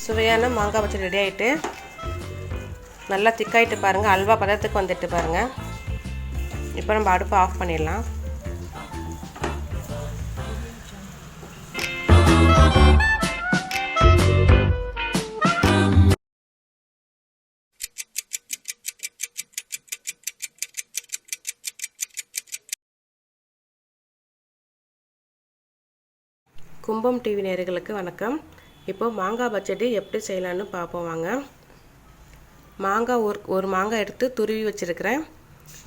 சுவையான மாங்காய் பச்சடி ரெடி ஆகிட்டு நல்லா திக்காயிட்டு பாருங்கள். அல்வா பதத்துக்கு வந்துட்டு பாருங்கள். இப்போ நம்ம அடுப்பை ஆஃப் பண்ணிடலாம். கும்பம் டிவி நேயர்களுக்கு வணக்கம். இப்போது மாங்காய் பச்சடி எப்படி செய்யலான்னு பார்ப்போம் வாங்க. மாங்காய் ஒரு மாங்காய் எடுத்து துருவி வச்சுருக்கிறேன்.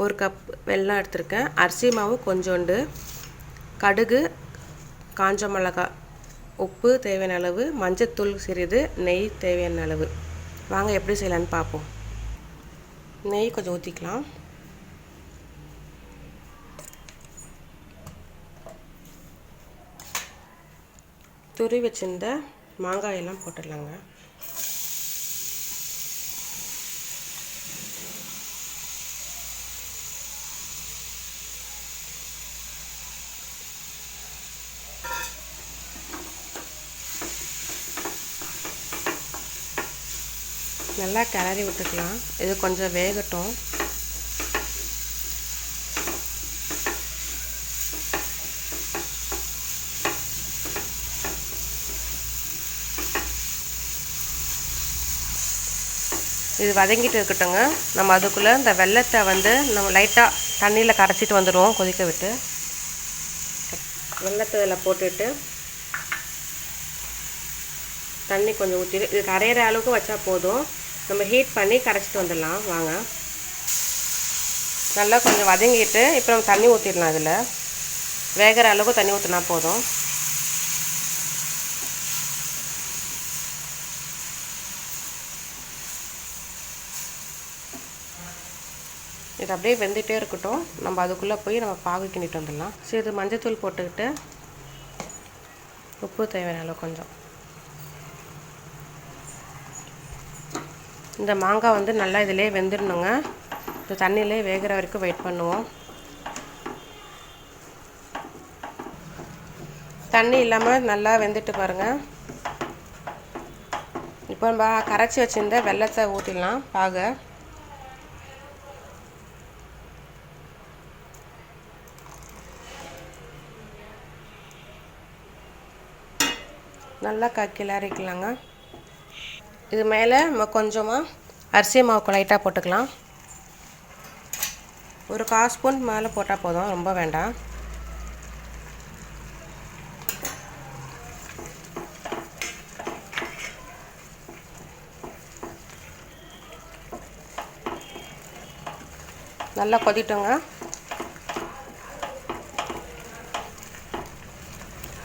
1 கப் வெல்லம் எடுத்திருக்கேன். அரிசி மாவு கொஞ்சோண்டு, கடுகு, காஞ்ச மிளகாய், உப்பு தேவையான அளவு, மஞ்சத்தூள் சிறிது, நெய் தேவையான அளவு. வாங்க எப்படி செய்யலான்னு பார்ப்போம். நெய் கொஞ்சம் ஊற்றிக்கலாம். துருவி வச்சிருந்த மாங்காயெல்லாம் போட்டுடலாங்க. நல்லா கிளறி விட்டுக்கலாம். இது கொஞ்சம் வேகட்டும். இது வதங்கிட்டு இருக்கட்டுங்க. நம்ம அதுக்குள்ளே இந்த வெல்லத்தை நம்ம லைட்டாக தண்ணியில் கரைச்சிட்டு வந்துடுவோம். கொதிக்க விட்டு வெல்லத்தை இதில் போட்டுட்டு தண்ணி கொஞ்சம் ஊற்றிட்டு இது கரையிற அளவுக்கு வச்சா போதும். நம்ம ஹீட் பண்ணி கரைச்சிட்டு வந்துடலாம் வாங்க. நல்லா கொஞ்சம் வதங்கிட்டு இப்போ நம்ம தண்ணி ஊற்றிடலாம். இதில் வேகிற அளவுக்கு தண்ணி ஊற்றினா போதும். இது அப்படியே வெந்துகிட்டே இருக்கட்டும். நம்ம அதுக்குள்ளே போய் நம்ம பாகு கிண்டிட்டு வந்துடலாம். சிறிது மஞ்சத்தூள் போட்டுக்கிட்டு உப்பு தேவையான அளவு கொஞ்சம். இந்த மாங்காய் நல்லா இதிலே வெந்துடணுங்க. இந்த தண்ணியிலே வேகிற வரைக்கும் வெயிட் பண்ணுவோம். தண்ணி இல்லாமல் நல்லா வெந்துட்டு பாருங்கள். இப்போ நம்ம கரைச்சி வச்சுருந்த வெல்லத்தை ஊற்றிடலாம் பாகை. நல்லா கிளறிக்கலாங்க. இது மேலே நம்ம கொஞ்சமாக அரிசி மாவு லைட்டாக போட்டுக்கலாம். ஒரு 1/4 ஸ்பூன் மேலே போட்டால் போதும், ரொம்ப வேண்டாம். நல்லா கொதிட்டுங்க.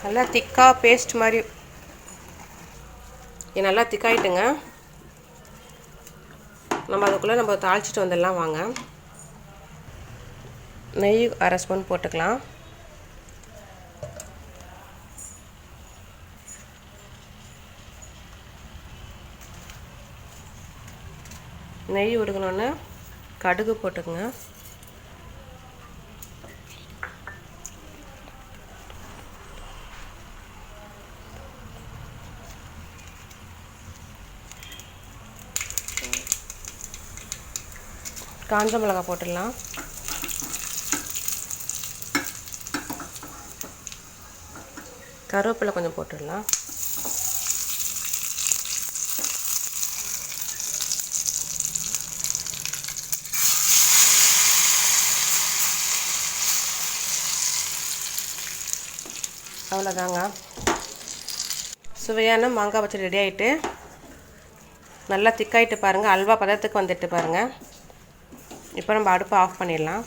நல்லா திக்காக பேஸ்ட் மாதிரி நல்லா திக்காயிட்டுங்க. நம்ம அதுக்குள்ளே நம்ம தாளிச்சிட்டு வந்துடலாம் வாங்க. நெய் 1/2 ஸ்பூன் போட்டுக்கலாம். நெய் உருகணுன்னு கடுகு போட்டுக்குங்க. காஞ்ச மிளகாய் போட்டுடலாம். கருவேப்பிலை கொஞ்சம் போட்டுடலாம். அவ்வளோதாங்க. சுவையான மாங்காய் பச்சடி ரெடி ஆகிட்டு நல்லா திக்காயிட்டு பாருங்கள். அல்வா பதத்துக்கு வந்துட்டு பாருங்கள். இப்போ நம்ம அடுப்பை ஆஃப் பண்ணிடலாம்.